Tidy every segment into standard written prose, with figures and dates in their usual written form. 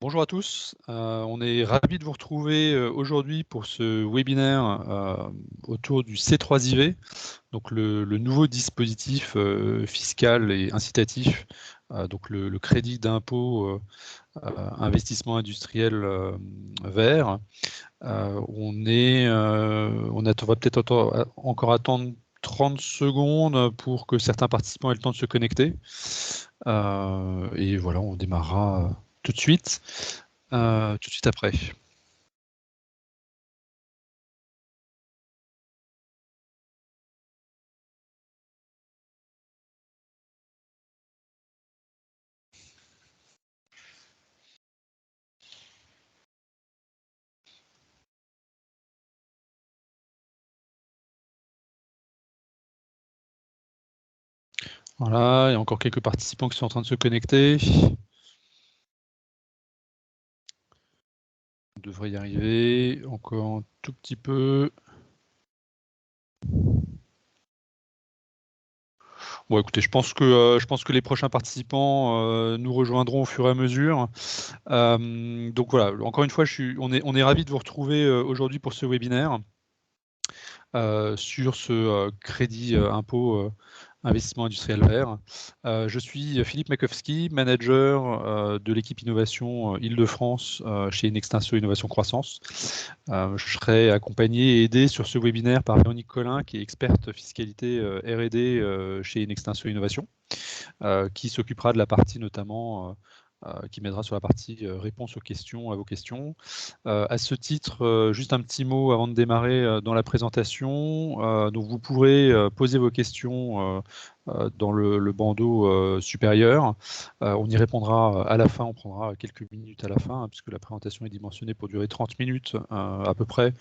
Bonjour à tous, on est ravis de vous retrouver aujourd'hui pour ce webinaire autour du C3IV, donc le nouveau dispositif fiscal et incitatif, donc le crédit d'impôt investissement industriel vert. On va peut-être encore attendre 30 secondes pour que certains participants aient le temps de se connecter. Et voilà, on démarrera tout de suite après. Voilà, il y a encore quelques participants qui sont en train de se connecter. On devrait y arriver, encore un tout petit peu. Bon, écoutez, je pense que les prochains participants nous rejoindront au fur et à mesure. Donc voilà, encore une fois, on est ravis de vous retrouver aujourd'hui pour ce webinaire sur ce crédit impôt investissement industriel vert. Je suis Philippe Makowski, manager de l'équipe innovation Île-de-France chez Nextinso Innovation Croissance. Je serai accompagné et aidé sur ce webinaire par Véronique Collin, qui est experte fiscalité R&D chez Nextinso Innovation, qui s'occupera de la partie notamment qui m'aidera sur la partie réponse aux questions, à vos questions. À ce titre, juste un petit mot avant de démarrer dans la présentation. Donc vous pourrez poser vos questions dans le bandeau supérieur. On y répondra à la fin, on prendra quelques minutes à la fin, hein, puisque la présentation est dimensionnée pour durer 30 minutes à peu près,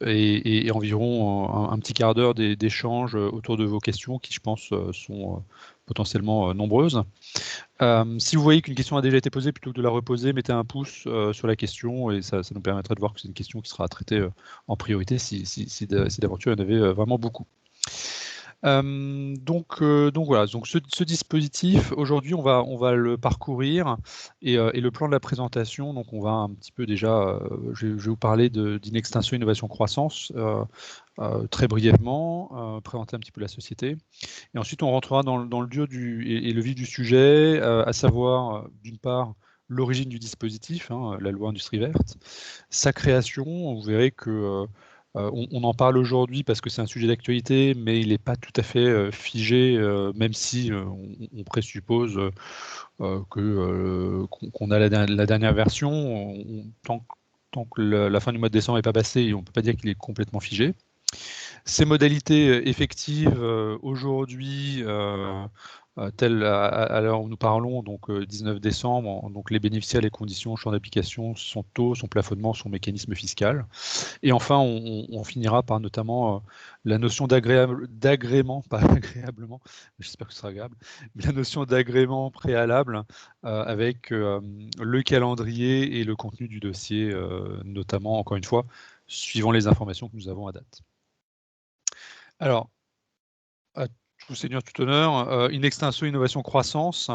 et environ un petit quart d'heure d'échange autour de vos questions qui, je pense, sont potentiellement nombreuses. Si vous voyez qu'une question a déjà été posée, plutôt que de la reposer, mettez un pouce sur la question et ça nous permettra de voir que c'est une question qui sera traitée en priorité si d'aventure il y en avait vraiment beaucoup. Donc voilà, donc ce dispositif, aujourd'hui, on va le parcourir et le plan de la présentation, donc on va un petit peu déjà, je vais vous parler d'Inextinso Innovation Croissance très brièvement, présenter un petit peu la société. Et ensuite, on rentrera dans le dur et le vif du sujet, à savoir, d'une part, l'origine du dispositif, hein, la loi Industrie verte, sa création. Vous verrez que on en parle aujourd'hui parce que c'est un sujet d'actualité, mais il n'est pas tout à fait figé, même si on présuppose qu'on a la dernière version. Tant que la fin du mois de décembre n'est pas passée, on ne peut pas dire qu'il est complètement figé. Ces modalités effectives aujourd'hui, telles à l'heure où nous parlons, donc 19 décembre, donc les bénéficiaires, les conditions, champ d'application, son taux, son plafonnement, son mécanisme fiscal. Et enfin, on finira par notamment la notion d'agrément, pas agréablement, j'espère que ce sera agréable, mais la notion d'agrément préalable avec le calendrier et le contenu du dossier, notamment, encore une fois, suivant les informations que nous avons à date. Alors, à tout seigneur, tout honneur, Inextinso Innovation Croissance.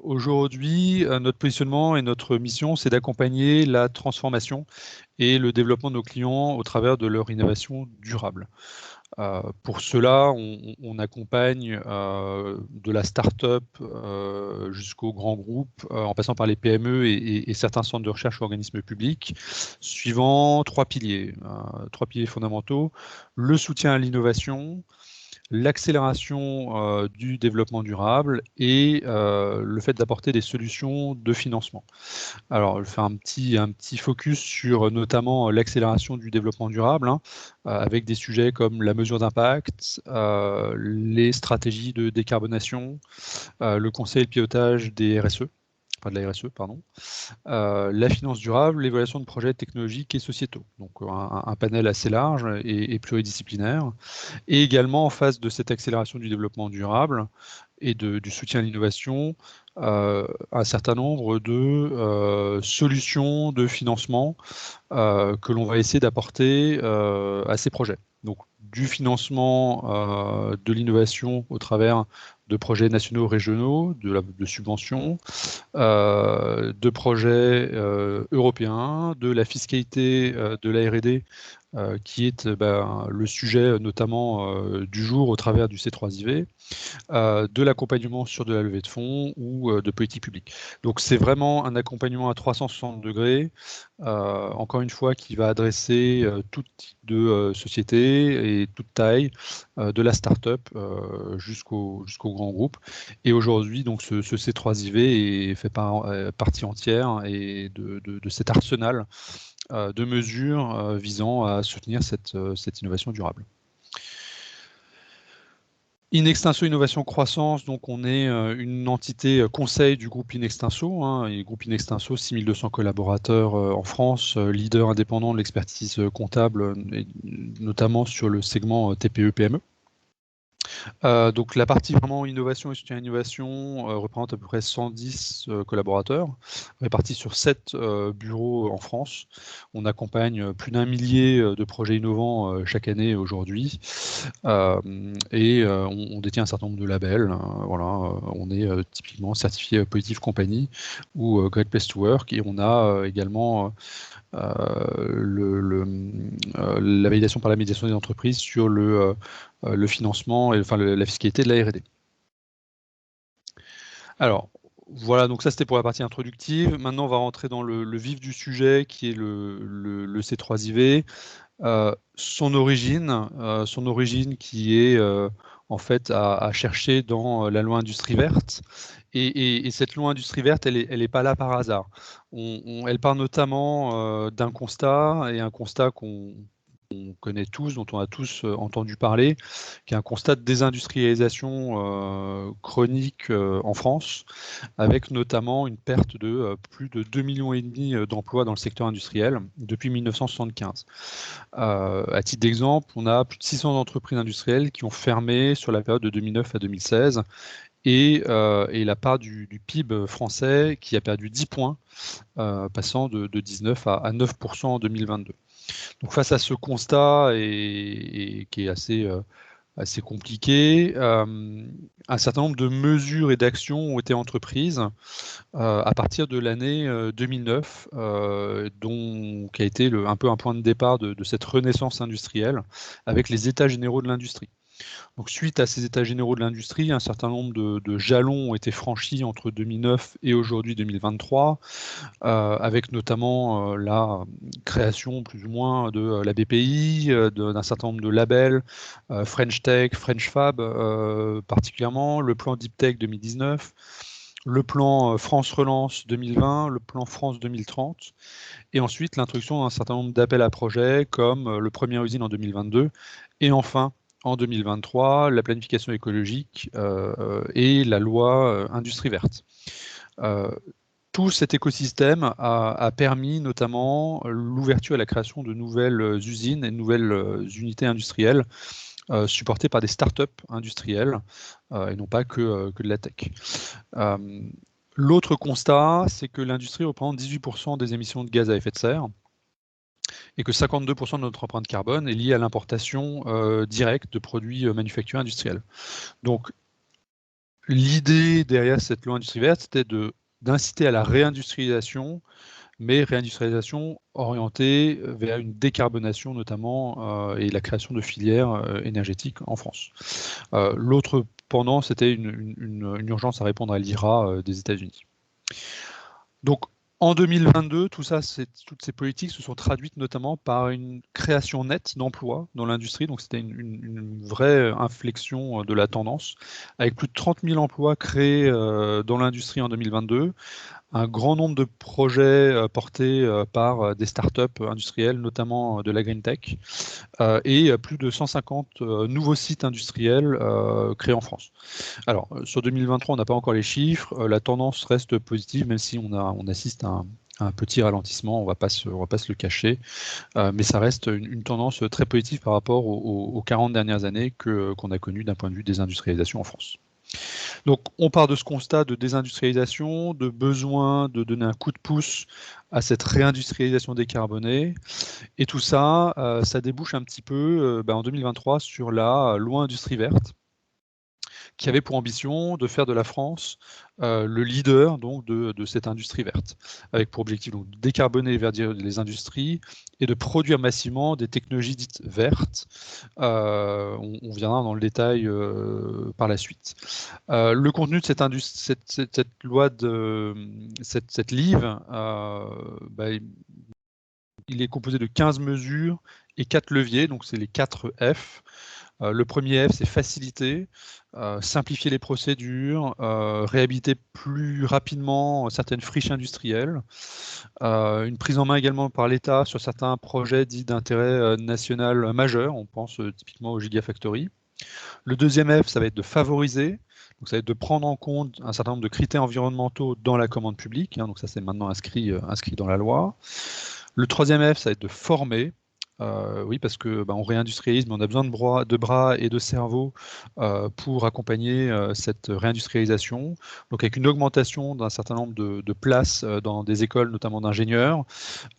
Aujourd'hui, notre positionnement et notre mission, c'est d'accompagner la transformation et le développement de nos clients au travers de leur innovation durable. Pour cela, on accompagne de la start-up jusqu'au grand groupe, en passant par les PME et certains centres de recherche ou organismes publics, suivant trois piliers fondamentaux: le soutien à l'innovation, l'accélération du développement durable et le fait d'apporter des solutions de financement. Alors, je fais un petit focus sur notamment l'accélération du développement durable, hein, avec des sujets comme la mesure d'impact, les stratégies de décarbonation, le conseil et le pilotage des RSE, enfin de la RSE, pardon, la finance durable, l'évaluation de projets technologiques et sociétaux. Donc un panel assez large et pluridisciplinaire. Et également, en face de cette accélération du développement durable et du soutien à l'innovation, un certain nombre de solutions de financement que l'on va essayer d'apporter à ces projets. Donc, du financement de l'innovation au travers de projets nationaux, régionaux, de subventions, de projets européens, de la fiscalité de la R&D, qui est le sujet notamment du jour au travers du C3IV, de l'accompagnement sur de la levée de fonds ou de politique publique. Donc c'est vraiment un accompagnement à 360 degrés, encore une fois, qui va adresser tout type de société et toute taille, de la start-up jusqu'au grand groupe. Et aujourd'hui, donc ce C3IV fait partie entière de cet arsenal de mesures visant à soutenir cette innovation durable. Inextinso Innovation Croissance, donc on est une entité conseil du groupe Inextinso, et le groupe Inextinso, 6200 collaborateurs en France, leader indépendant de l'expertise comptable, notamment sur le segment TPE-PME. Donc la partie vraiment innovation et soutien à l'innovation représente à peu près 110 collaborateurs, répartis sur 7 bureaux en France. On accompagne plus d'1 millier de projets innovants chaque année aujourd'hui, et on détient un certain nombre de labels. Voilà, on est typiquement certifié Positive Company ou Great Place to Work, et on a également la validation par la médiation des entreprises sur le financement et la fiscalité de la R&D. Alors, voilà, donc ça c'était pour la partie introductive. Maintenant, on va rentrer dans le vif du sujet, qui est le C3IV. Son origine qui est en fait à chercher dans la loi industrie verte. Et cette loi industrie verte, elle est pas là par hasard. Elle part notamment d'un constat, et un constat qu'on connaît tous, dont on a tous entendu parler, qui est un constat de désindustrialisation chronique en France, avec notamment une perte de plus de 2,5 millions d'emplois dans le secteur industriel depuis 1975. À titre d'exemple, on a plus de 600 entreprises industrielles qui ont fermé sur la période de 2009 à 2016, et la part du PIB français qui a perdu 10 points, passant de 19 à 9% en 2022. Donc face à ce constat, et qui est assez compliqué, un certain nombre de mesures et d'actions ont été entreprises à partir de l'année 2009, qui a été un peu un point de départ de cette renaissance industrielle avec les États généraux de l'industrie. Donc, suite à ces états généraux de l'industrie, un certain nombre de jalons ont été franchis entre 2009 et aujourd'hui 2023, avec notamment la création plus ou moins de la BPI, d'un certain nombre de labels, French Tech, French Fab particulièrement, le plan Deep Tech 2019, le plan France Relance 2020, le plan France 2030, et ensuite l'introduction d'un certain nombre d'appels à projets, comme le Première Usine en 2022, et enfin en 2023, la planification écologique et la loi Industrie verte. Tout cet écosystème a permis notamment l'ouverture et la création de nouvelles usines et de nouvelles unités industrielles supportées par des startups industrielles et non pas que de la tech. L'autre constat, c'est que l'industrie représente 18% des émissions de gaz à effet de serre, et que 52% de notre empreinte carbone est liée à l'importation directe de produits manufacturés industriels. Donc, l'idée derrière cette loi industrie verte, c'était d'inciter à la réindustrialisation, mais réindustrialisation orientée vers une décarbonation notamment, et la création de filières énergétiques en France. L'autre pendant, c'était une urgence à répondre à l'IRA des États-Unis. Donc, en 2022, toutes ces politiques se sont traduites notamment par une création nette d'emplois dans l'industrie. Donc, c'était une vraie inflexion de la tendance, avec plus de 30 000 emplois créés dans l'industrie en 2022, un grand nombre de projets portés par des startups industrielles, notamment de la Green Tech, et plus de 150 nouveaux sites industriels créés en France. Alors, sur 2023, on n'a pas encore les chiffres. La tendance reste positive, même si on assiste à un petit ralentissement, on ne va pas se le cacher. Mais ça reste une tendance très positive par rapport aux 40 dernières années qu'on a connues d'un point de vue désindustrialisation en France. Donc, on part de ce constat de désindustrialisation, de besoin de donner un coup de pouce à cette réindustrialisation décarbonée. Et tout ça, ça débouche un petit peu en 2023 sur la loi Industrie verte, qui avait pour ambition de faire de la France le leader donc, de cette industrie verte, avec pour objectif donc, de décarboner et verdir les industries et de produire massivement des technologies dites vertes. On viendra dans le détail par la suite. Le contenu de cette loi, cette LIV, il est composé de 15 mesures et 4 leviers, donc c'est les 4 F. Le premier F, c'est faciliter, simplifier les procédures, réhabiliter plus rapidement certaines friches industrielles, une prise en main également par l'État sur certains projets dits d'intérêt national majeur, on pense typiquement aux Gigafactory. Le deuxième F, ça va être de favoriser, donc ça va être de prendre en compte un certain nombre de critères environnementaux dans la commande publique, donc ça c'est maintenant inscrit dans la loi. Le troisième F, ça va être de former. Oui, parce que on réindustrialise, mais on a besoin de bras et de cerveau pour accompagner cette réindustrialisation. Donc avec une augmentation d'un certain nombre de places dans des écoles, notamment d'ingénieurs,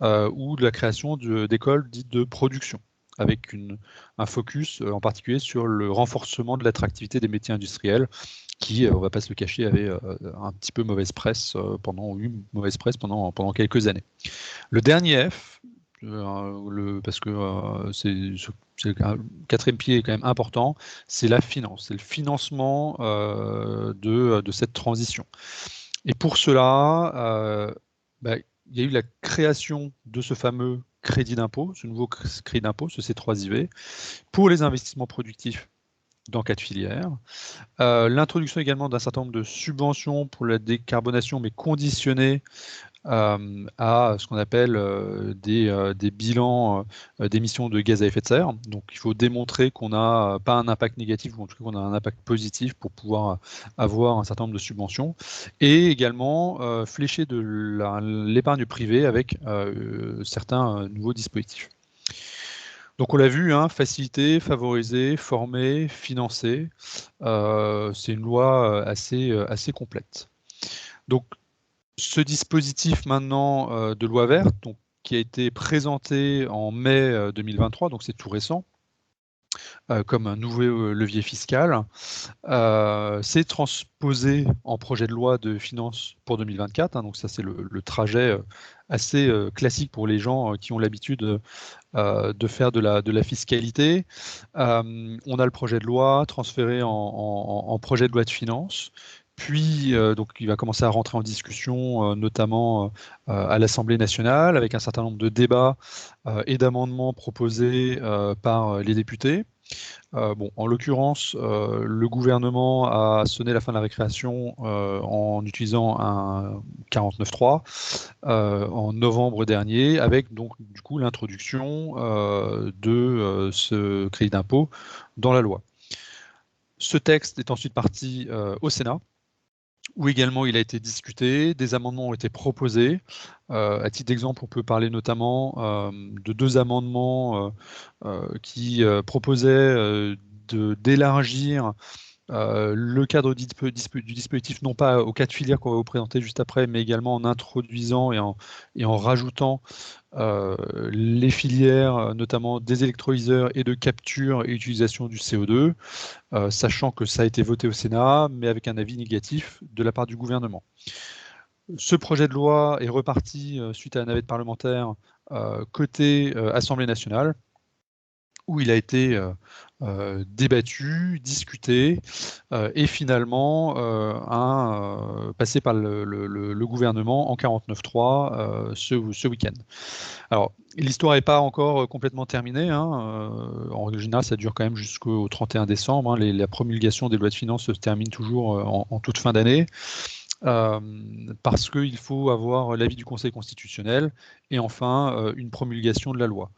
ou de la création d'écoles dites de production, avec un focus en particulier sur le renforcement de l'attractivité des métiers industriels, qui, on ne va pas se le cacher, avait un petit peu mauvaise presse pendant quelques années. Le dernier F, parce que c'est le quatrième pied est quand même important, c'est la finance, c'est le financement de cette transition. Et pour cela, il y a eu la création de ce fameux crédit d'impôt, ce nouveau crédit d'impôt, ce C3IV, pour les investissements productifs dans 4 filières. L'introduction également d'un certain nombre de subventions pour la décarbonation, mais conditionnées à ce qu'on appelle des bilans d'émissions de gaz à effet de serre. Donc il faut démontrer qu'on n'a pas un impact négatif, ou en tout cas qu'on a un impact positif pour pouvoir avoir un certain nombre de subventions. Et également flécher de l'épargne privée avec certains nouveaux dispositifs. Donc on l'a vu, faciliter, favoriser, former, financer, c'est une loi assez complète. Donc ce dispositif maintenant de loi verte, donc, qui a été présenté en mai 2023, donc c'est tout récent, comme un nouveau levier fiscal, c'est transposé en projet de loi de finances pour 2024, donc ça c'est le trajet assez classique pour les gens qui ont l'habitude de faire de la fiscalité. On a le projet de loi transféré en projet de loi de finances. Puis, donc, il va commencer à rentrer en discussion, notamment à l'Assemblée nationale, avec un certain nombre de débats et d'amendements proposés par les députés. En l'occurrence, le gouvernement a sonné la fin de la récréation en utilisant un 49.3 en novembre dernier, avec donc du coup l'introduction de ce crédit d'impôt dans la loi. Ce texte est ensuite parti au Sénat, où également il a été discuté, des amendements ont été proposés. À titre d'exemple, on peut parler notamment de 2 amendements qui proposaient d'élargir le cadre du dispositif, non pas aux 4 filières qu'on va vous présenter juste après, mais également en introduisant et en rajoutant les filières, notamment des électrolyseurs et de capture et utilisation du CO2, sachant que ça a été voté au Sénat, mais avec un avis négatif de la part du gouvernement. Ce projet de loi est reparti suite à la navette parlementaire côté Assemblée nationale, où il a été débattu, discuté, et finalement passé par le gouvernement en 49.3 ce week-end. Alors, l'histoire n'est pas encore complètement terminée. En général, ça dure quand même jusqu'au 31 décembre. La promulgation des lois de finances se termine toujours en toute fin d'année. Parce qu'il faut avoir l'avis du Conseil constitutionnel et enfin une promulgation de la loi.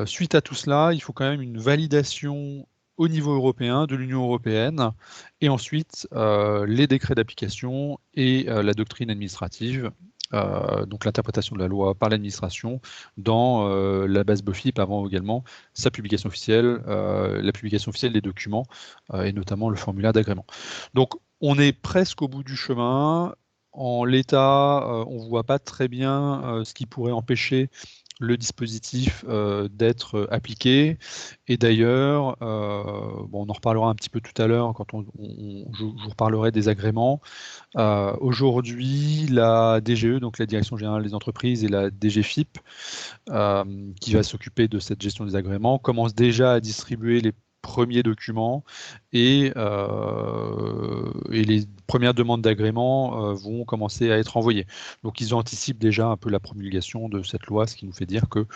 Suite à tout cela, il faut quand même une validation au niveau européen, de l'Union européenne, et ensuite les décrets d'application et la doctrine administrative, donc l'interprétation de la loi par l'administration dans la base BOFIP, avant également sa publication officielle, la publication officielle des documents, et notamment le formulaire d'agrément. Donc on est presque au bout du chemin. En l'état, on ne voit pas très bien ce qui pourrait empêcher le dispositif d'être appliqué. Et d'ailleurs, bon, on en reparlera un petit peu tout à l'heure quand je vous reparlerai des agréments. Aujourd'hui, la DGE, donc la Direction Générale des Entreprises, et la DGFiP, qui va s'occuper de cette gestion des agréments, commencent déjà à distribuer les premiers documents et les premières demandes d'agrément vont commencer à être envoyées. Donc ils anticipent déjà un peu la promulgation de cette loi, ce qui nous fait dire que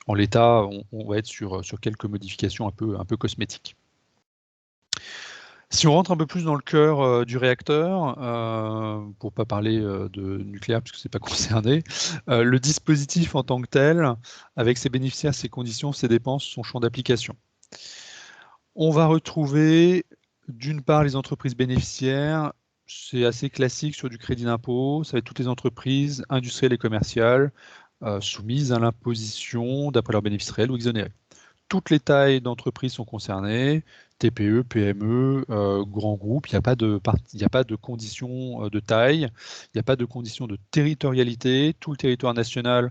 en l'état, on va être sur quelques modifications un peu cosmétiques. Si on rentre un peu plus dans le cœur du réacteur, pour ne pas parler de nucléaire puisque ce n'est pas concerné, le dispositif en tant que tel, avec ses bénéficiaires, ses conditions, ses dépenses, son champ d'application. On va retrouver d'une part les entreprises bénéficiaires, c'est assez classique sur du crédit d'impôt, ça va être toutes les entreprises industrielles et commerciales soumises à l'imposition d'après leurs bénéfices réels ou exonérés. Toutes les tailles d'entreprises sont concernées, TPE, PME, grands groupes, il n'y a pas de conditions de taille, il n'y a pas de conditions de territorialité, tout le territoire national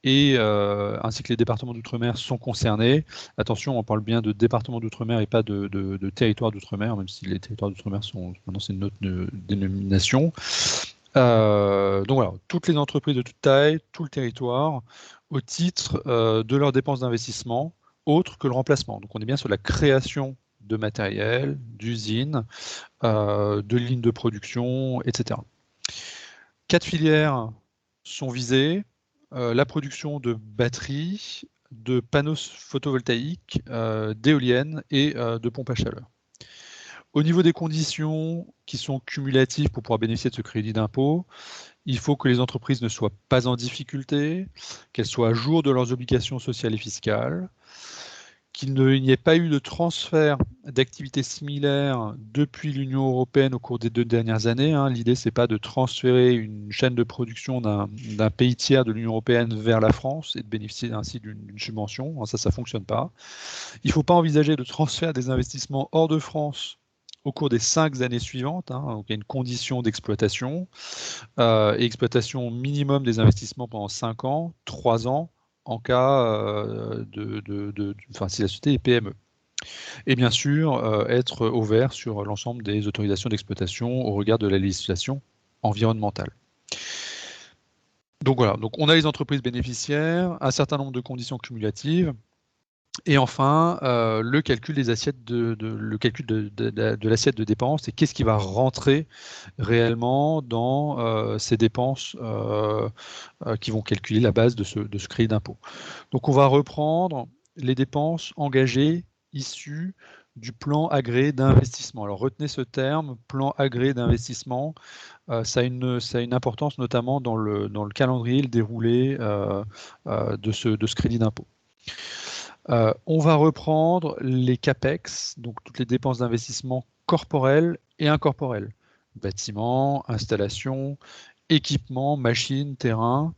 ainsi que les départements d'outre-mer sont concernés. Attention, on parle bien de départements d'outre-mer et pas de territoires d'outre-mer, même si les territoires d'outre-mer sont maintenant c'est une autre dénomination. Donc voilà, toutes les entreprises de toute taille, tout le territoire, au titre de leurs dépenses d'investissement, autres que le remplacement. Donc on est bien sur la création de matériel, d'usines, de lignes de production, etc. 4 filières sont visées. La production de batteries, de panneaux photovoltaïques, d'éoliennes et de pompes à chaleur. Au niveau des conditions qui sont cumulatives pour pouvoir bénéficier de ce crédit d'impôt, il faut que les entreprises ne soient pas en difficulté, qu'elles soient à jour de leurs obligations sociales et fiscales, qu'il n'y ait pas eu de transfert d'activités similaires depuis l'Union européenne au cours des 2 dernières années. L'idée, ce n'est pas de transférer une chaîne de production d'un pays tiers de l'Union européenne vers la France et de bénéficier ainsi d'une subvention. Ça ne fonctionne pas. Il ne faut pas envisager de transfert des investissements hors de France au cours des 5 années suivantes. Donc il y a une condition d'exploitation, et exploitation minimum des investissements pendant 5 ans, 3 ans, en cas si la société est PME. Et bien sûr, être au vert sur l'ensemble des autorisations d'exploitation au regard de la législation environnementale. Donc voilà, donc on a les entreprises bénéficiaires, un certain nombre de conditions cumulatives, et enfin, le calcul des assiettes le calcul de l'assiette de dépenses et qu'est-ce qui va rentrer réellement dans ces dépenses qui vont calculer la base de ce crédit d'impôt. Donc on va reprendre les dépenses engagées issues du plan agréé d'investissement. Alors retenez ce terme, plan agréé d'investissement, ça a une importance notamment dans le calendrier, le déroulé de ce crédit d'impôt. On va reprendre les CAPEX, donc toutes les dépenses d'investissement corporelles et incorporelles. Bâtiments, installations, équipements, machines, terrains,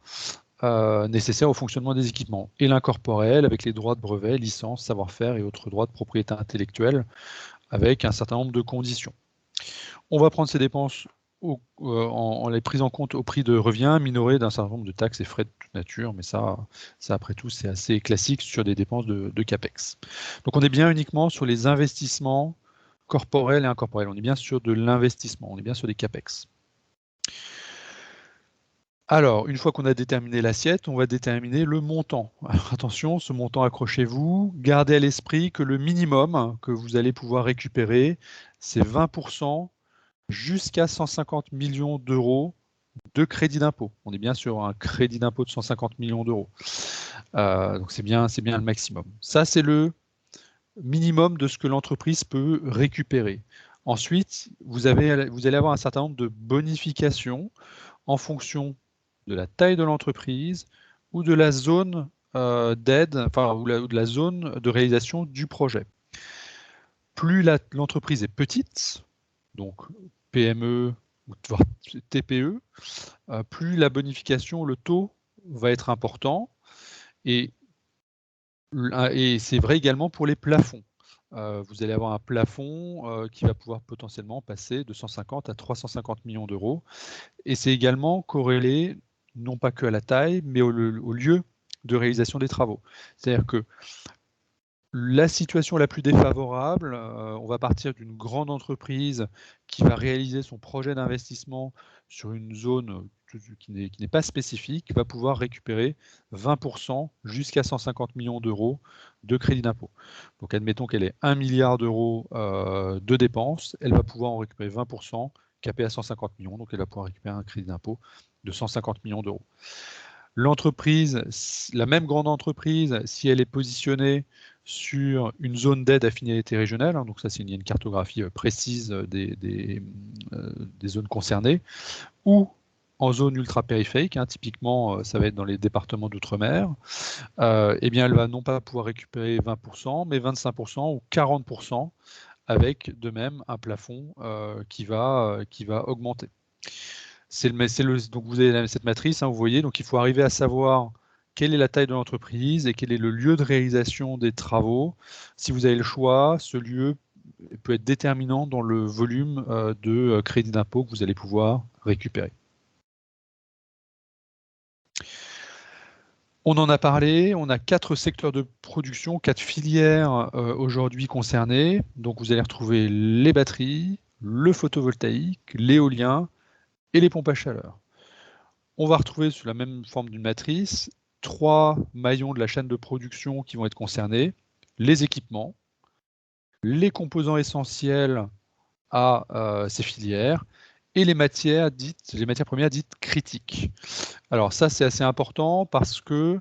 nécessaires au fonctionnement des équipements. Et l'incorporel avec les droits de brevet, licences, savoir-faire et autres droits de propriété intellectuelle avec un certain nombre de conditions. On va prendre ces dépenses en les prise en compte au prix de revient, minoré d'un certain nombre de taxes et frais de toute nature, mais ça après tout, c'est assez classique sur des dépenses de CAPEX. Donc on est bien uniquement sur les investissements corporels et incorporels. On est bien sur de l'investissement, on est bien sur des CAPEX. Alors, une fois qu'on a déterminé l'assiette, on va déterminer le montant. Alors, attention, ce montant, accrochez-vous. Gardez à l'esprit que le minimum que vous allez pouvoir récupérer, c'est 20% jusqu'à 150 millions d'euros de crédit d'impôt. On est bien sur un crédit d'impôt de 150 millions d'euros. Donc c'est bien le maximum. Ça, c'est le minimum de ce que l'entreprise peut récupérer. Ensuite, vous allez avoir un certain nombre de bonifications en fonction de la taille de l'entreprise ou de la zone d'aide, ou de la zone de réalisation du projet. Plus l'entreprise est petite, donc PME ou voire TPE, plus la bonification, le taux va être important. Et c'est vrai également pour les plafonds. Vous allez avoir un plafond qui va pouvoir potentiellement passer de 150 à 350 millions d'euros. Et c'est également corrélé, non pas que à la taille, mais au lieu de réalisation des travaux. C'est-à-dire que la situation la plus défavorable, on va partir d'une grande entreprise qui va réaliser son projet d'investissement sur une zone qui n'est pas spécifique, va pouvoir récupérer 20% jusqu'à 150 millions d'euros de crédit d'impôt. Donc admettons qu'elle ait 1 milliard d'euros de dépenses, elle va pouvoir en récupérer 20%, capé à 150 millions, donc elle va pouvoir récupérer un crédit d'impôt de 150 millions d'euros. L'entreprise, la même grande entreprise, si elle est positionnée sur une zone d'aide à finalité régionale, donc ça c'est une cartographie précise des zones concernées, ou en zone ultra-périphérique, typiquement ça va être dans les départements d'outre-mer, eh bien elle va non pas pouvoir récupérer 20%, mais 25% ou 40%, avec de même un plafond qui va augmenter. Donc vous avez cette matrice, vous voyez, donc il faut arriver à savoir quelle est la taille de l'entreprise et quel est le lieu de réalisation des travaux. Si vous avez le choix, ce lieu peut être déterminant dans le volume de crédit d'impôt que vous allez pouvoir récupérer. On en a parlé, on a 4 secteurs de production, 4 filières aujourd'hui concernées. Donc vous allez retrouver les batteries, le photovoltaïque, l'éolien et les pompes à chaleur. On va retrouver sous la même forme d'une matrice 3 maillons de la chaîne de production qui vont être concernés, les équipements, les composants essentiels à ces filières et les matières premières dites critiques. Alors ça c'est assez important parce que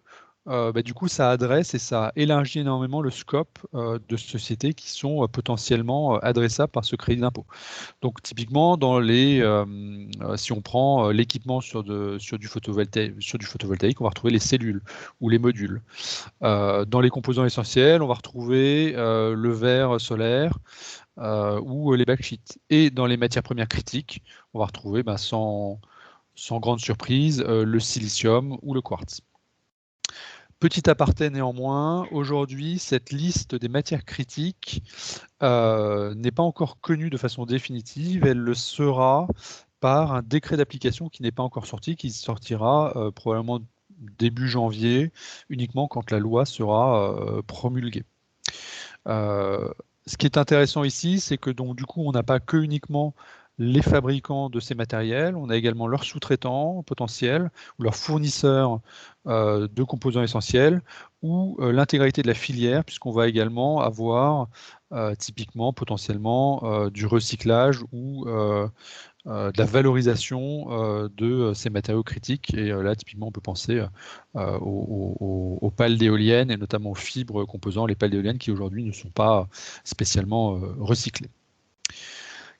du coup ça adresse et ça élargit énormément le scope de sociétés qui sont potentiellement adressables par ce crédit d'impôt. Donc typiquement, si on prend l'équipement sur du photovoltaïque, on va retrouver les cellules ou les modules. Dans les composants essentiels, on va retrouver le verre solaire ou les backsheets. Et dans les matières premières critiques, on va retrouver sans grande surprise le silicium ou le quartz. Petit aparté néanmoins, aujourd'hui, cette liste des matières critiques n'est pas encore connue de façon définitive. Elle le sera par un décret d'application qui n'est pas encore sorti, qui sortira probablement début janvier, uniquement quand la loi sera promulguée. Ce qui est intéressant ici, c'est que donc du coup, on n'a pas que uniquement les fabricants de ces matériels, on a également leurs sous-traitants potentiels ou leurs fournisseurs de composants essentiels ou l'intégralité de la filière, puisqu'on va également avoir typiquement potentiellement du recyclage ou de la valorisation de ces matériaux critiques. Et là, typiquement, on peut penser aux pales d'éoliennes et notamment aux fibres composant les pales d'éoliennes qui aujourd'hui ne sont pas spécialement recyclées.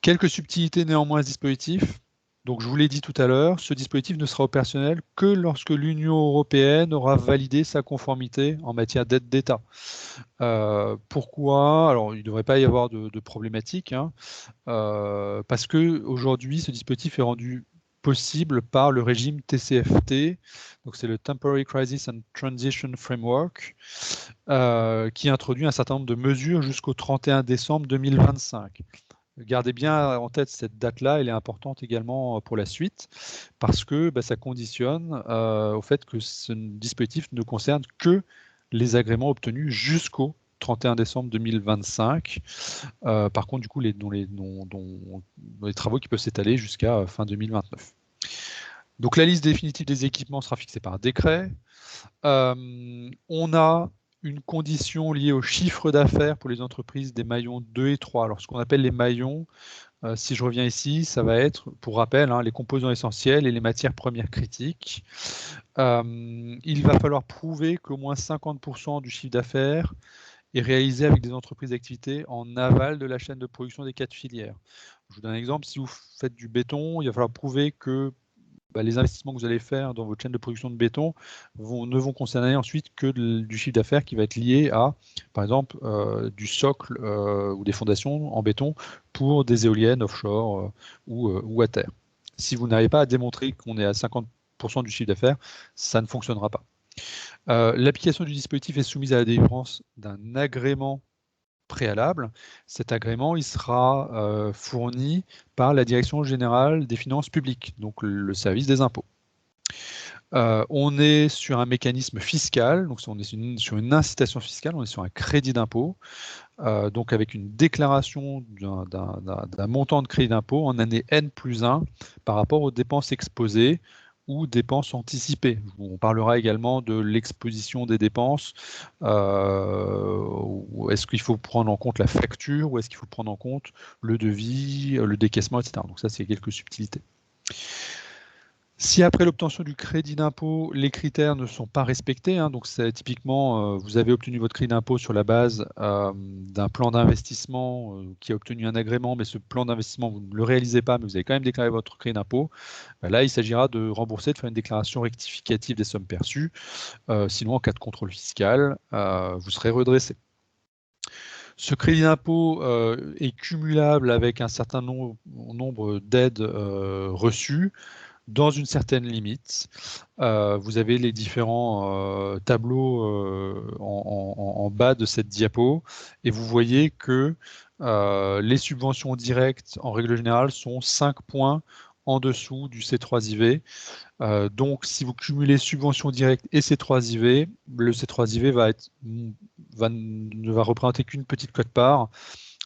Quelques subtilités néanmoins à ce dispositif. Donc, je vous l'ai dit tout à l'heure, ce dispositif ne sera opérationnel que lorsque l'Union européenne aura validé sa conformité en matière d'aide d'État. Pourquoi? Alors, il ne devrait pas y avoir de problématique, parce qu'aujourd'hui, ce dispositif est rendu possible par le régime TCFT, donc c'est le Temporary Crisis and Transition Framework, qui introduit un certain nombre de mesures jusqu'au 31 décembre 2025. Gardez bien en tête cette date-là, elle est importante également pour la suite, parce que ça conditionne au fait que ce dispositif ne concerne que les agréments obtenus jusqu'au 31 décembre 2025. Par contre, du coup, dans les travaux qui peuvent s'étaler jusqu'à fin 2029. Donc la liste définitive des équipements sera fixée par décret. On a une condition liée au chiffre d'affaires pour les entreprises des maillons 2 et 3. Alors ce qu'on appelle les maillons, si je reviens ici, ça va être, pour rappel, les composants essentiels et les matières premières critiques. Il va falloir prouver qu'au moins 50% du chiffre d'affaires est réalisé avec des entreprises d'activité en aval de la chaîne de production des 4 filières. Je vous donne un exemple, si vous faites du béton, il va falloir prouver que les investissements que vous allez faire dans votre chaîne de production de béton ne vont concerner ensuite que du chiffre d'affaires qui va être lié à, par exemple, du socle ou des fondations en béton pour des éoliennes offshore ou à terre. Si vous n'arrivez pas à démontrer qu'on est à 50% du chiffre d'affaires, ça ne fonctionnera pas. L'application du dispositif est soumise à la délivrance d'un agrément préalable. Cet agrément, il sera fourni par la Direction générale des finances publiques, donc le service des impôts. On est sur un mécanisme fiscal, donc on est sur une incitation fiscale, on est sur un crédit d'impôt, donc avec une déclaration d'un montant de crédit d'impôt en année N+1 par rapport aux dépenses exposées ou dépenses anticipées. On parlera également de l'exposition des dépenses. Est-ce qu'il faut prendre en compte la facture ou est-ce qu'il faut prendre en compte le devis, le décaissement, etc. Donc ça, c'est quelques subtilités. Si après l'obtention du crédit d'impôt, les critères ne sont pas respectés, donc typiquement, vous avez obtenu votre crédit d'impôt sur la base d'un plan d'investissement qui a obtenu un agrément, mais ce plan d'investissement, vous ne le réalisez pas, mais vous avez quand même déclaré votre crédit d'impôt, là, il s'agira de rembourser, de faire une déclaration rectificative des sommes perçues. Sinon, en cas de contrôle fiscal, vous serez redressé. Ce crédit d'impôt est cumulable avec un certain nombre d'aides reçues, dans une certaine limite. Vous avez les différents tableaux en bas de cette diapo et vous voyez que les subventions directes, en règle générale, sont 5 points en dessous du C3IV. Donc, si vous cumulez subventions directes et C3IV, le C3IV ne va représenter qu'une petite quote-part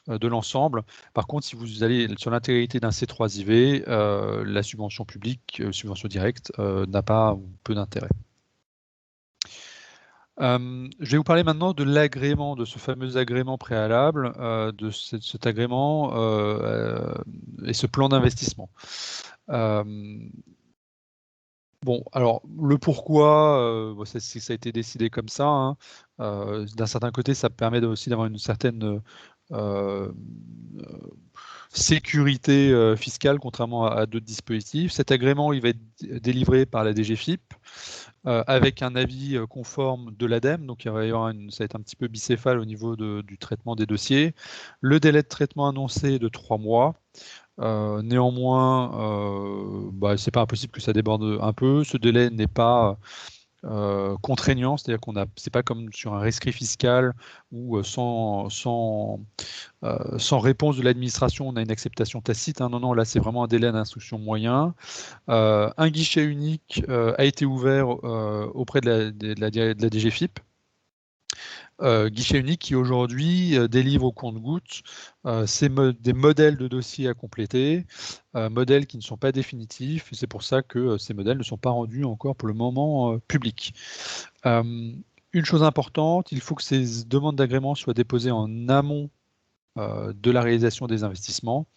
de l'ensemble. Par contre, si vous allez sur l'intégralité d'un C3IV, la subvention publique, subvention directe, n'a pas ou peu d'intérêt. Je vais vous parler maintenant de l'agrément, de ce fameux agrément préalable, de cet agrément et ce plan d'investissement. Bon, alors le pourquoi, ça a été décidé comme ça. D'un certain côté, ça permet aussi d'avoir une certaine sécurité fiscale, contrairement à d'autres dispositifs. Cet agrément, il va être délivré par la DGFiP avec un avis conforme de l'ADEME, donc il va y avoir ça va être un petit peu bicéphale au niveau du traitement des dossiers. Le délai de traitement annoncé est de 3 mois. Néanmoins, c'est pas impossible que ça déborde un peu. Ce délai n'est pas contraignant, c'est-à-dire c'est pas comme sur un rescrit fiscal où sans réponse de l'administration, on a une acceptation tacite. Non, non, là c'est vraiment un délai d'instruction moyen. Un guichet unique a été ouvert auprès de la DGFiP. Guichet unique qui aujourd'hui délivre au compte-gouttes des modèles de dossiers à compléter, modèles qui ne sont pas définitifs, et c'est pour ça que ces modèles ne sont pas rendus encore pour le moment publics. Une chose importante, il faut que ces demandes d'agrément soient déposées en amont de la réalisation des investissements,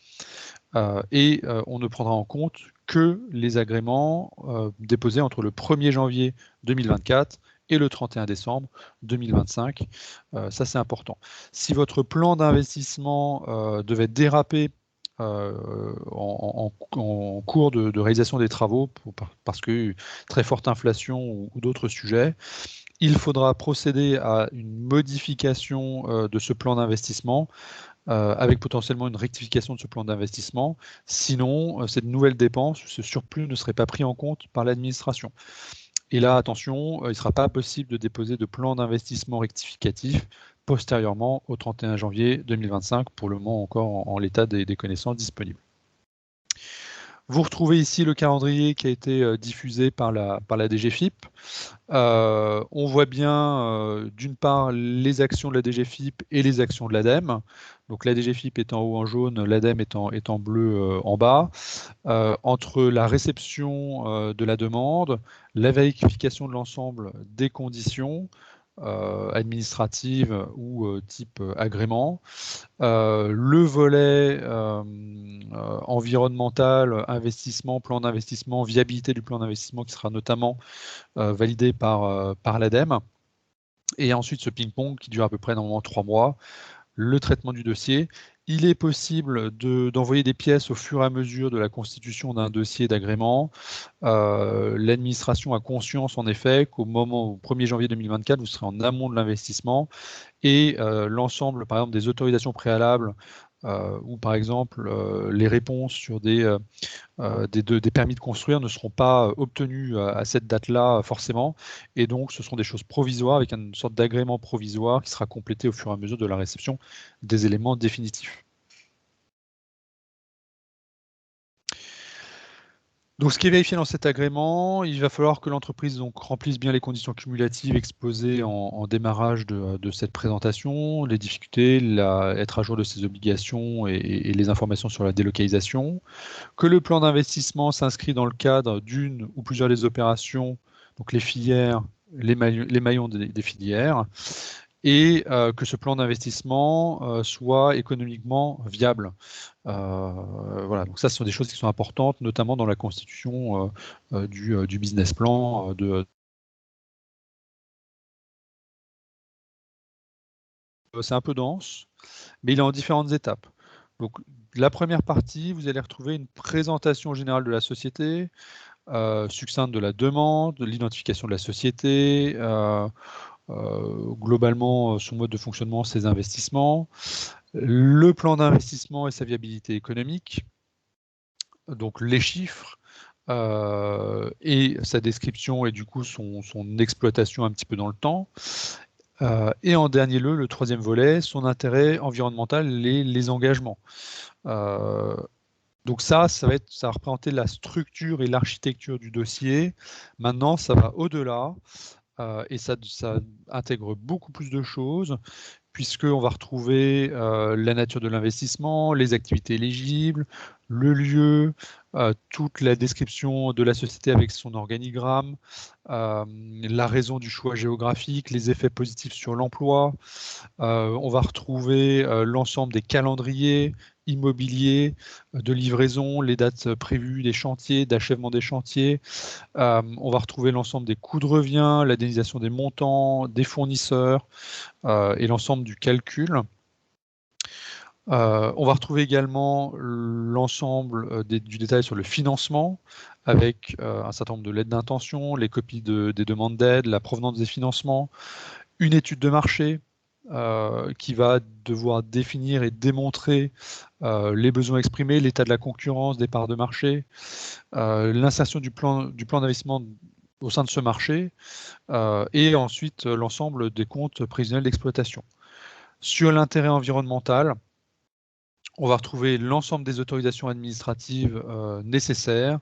et on ne prendra en compte que les agréments déposés entre le 1er janvier 2024 et le 31 décembre 2025. Ça, c'est important. Si votre plan d'investissement devait déraper en cours de réalisation des travaux, parce que très forte inflation ou d'autres sujets, il faudra procéder à une modification de ce plan d'investissement avec potentiellement une rectification de ce plan d'investissement. Sinon, cette nouvelle dépense, ce surplus ne serait pas pris en compte par l'administration. Et là, attention, il ne sera pas possible de déposer de plan d'investissement rectificatif postérieurement au 31 janvier 2025, pour le moment encore en l'état des connaissances disponibles. Vous retrouvez ici le calendrier qui a été diffusé par la DGFiP. On voit bien, d'une part, les actions de la DGFiP et les actions de l'ADEME. Donc la DGFiP est en haut en jaune, l'ADEME est en bleu en bas. Entre la réception de la demande, la vérification de l'ensemble des conditions administratives ou type agrément, le volet environnemental, investissement, plan d'investissement, viabilité du plan d'investissement qui sera notamment validé par l'ADEME, et ensuite ce ping-pong qui dure à peu près normalement 3 mois, le traitement du dossier. Il est possible d'envoyer des pièces au fur et à mesure de la constitution d'un dossier d'agrément. L'administration a conscience en effet qu'au 1er janvier 2024, vous serez en amont de l'investissement, et l'ensemble, par exemple, des autorisations préalables ou par exemple les réponses sur des permis de construire ne seront pas obtenus à cette date-là forcément, et donc ce sont des choses provisoires avec une sorte d'agrément provisoire qui sera complété au fur et à mesure de la réception des éléments définitifs. Donc, ce qui est vérifié dans cet agrément, il va falloir que l'entreprise donc remplisse bien les conditions cumulatives exposées en démarrage de cette présentation, les difficultés, être à jour de ses obligations et les informations sur la délocalisation, que le plan d'investissement s'inscrit dans le cadre d'une ou plusieurs des opérations, donc les filières, les maillons des filières, et que ce plan d'investissement soit économiquement viable. Voilà, donc ça, ce sont des choses qui sont importantes, notamment dans la constitution du business plan. C'est un peu dense, mais il est en différentes étapes. Donc, la première partie, vous allez retrouver une présentation générale de la société, succincte de la demande, de l'identification de la société, globalement son mode de fonctionnement, ses investissements, le plan d'investissement et sa viabilité économique, donc les chiffres, et sa description et du coup son exploitation un petit peu dans le temps. Et en dernier lieu, le troisième volet, son intérêt environnemental, les engagements. Donc ça va représenter la structure et l'architecture du dossier. Maintenant, ça va au-delà et ça intègre beaucoup plus de choses, puisqu'on va retrouver la nature de l'investissement, les activités éligibles, le lieu, toute la description de la société avec son organigramme, la raison du choix géographique, les effets positifs sur l'emploi. On va retrouver l'ensemble des calendriers immobiliers, de livraison, les dates prévues des chantiers, d'achèvement des chantiers. On va retrouver l'ensemble des coûts de revient, l'indemnisation des montants, des fournisseurs et l'ensemble du calcul. On va retrouver également l'ensemble du détail sur le financement, avec un certain nombre de lettres d'intention, les copies des demandes d'aide, la provenance des financements, une étude de marché qui va devoir définir et démontrer les besoins exprimés, l'état de la concurrence, des parts de marché, l'insertion du plan d'investissement au sein de ce marché, et ensuite l'ensemble des comptes prévisionnels d'exploitation. Sur l'intérêt environnemental, on va retrouver l'ensemble des autorisations administratives nécessaires,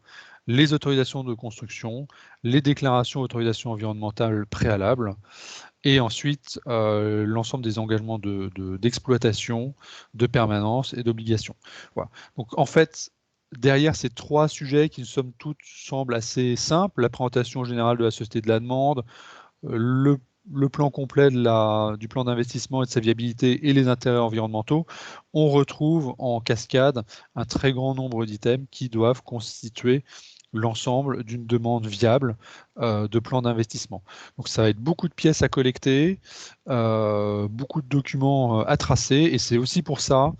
les autorisations de construction, les déclarations d'autorisation environnementale préalables, et ensuite l'ensemble des engagements d'exploitation, de permanence et d'obligation. Voilà. Donc en fait, derrière ces trois sujets qui, somme toute, semblent assez simples, la présentation générale de la société de la demande, le plan complet du plan d'investissement et de sa viabilité et les intérêts environnementaux, on retrouve en cascade un très grand nombre d'items qui doivent constituer l'ensemble d'une demande viable de plan d'investissement. Donc ça va être beaucoup de pièces à collecter, beaucoup de documents à tracer, et c'est aussi pour ça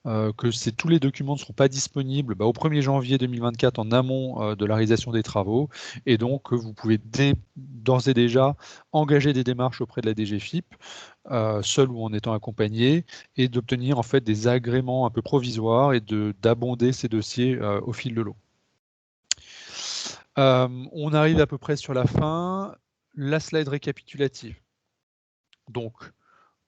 que tous les documents ne seront pas disponibles au 1er janvier 2024 en amont de la réalisation des travaux, et donc vous pouvez d'ores et déjà engager des démarches auprès de la DGFiP, seul ou en étant accompagné, et d'obtenir en fait des agréments un peu provisoires et d'abonder ces dossiers au fil de l'eau. On arrive à peu près sur la fin. La slide récapitulative. Donc,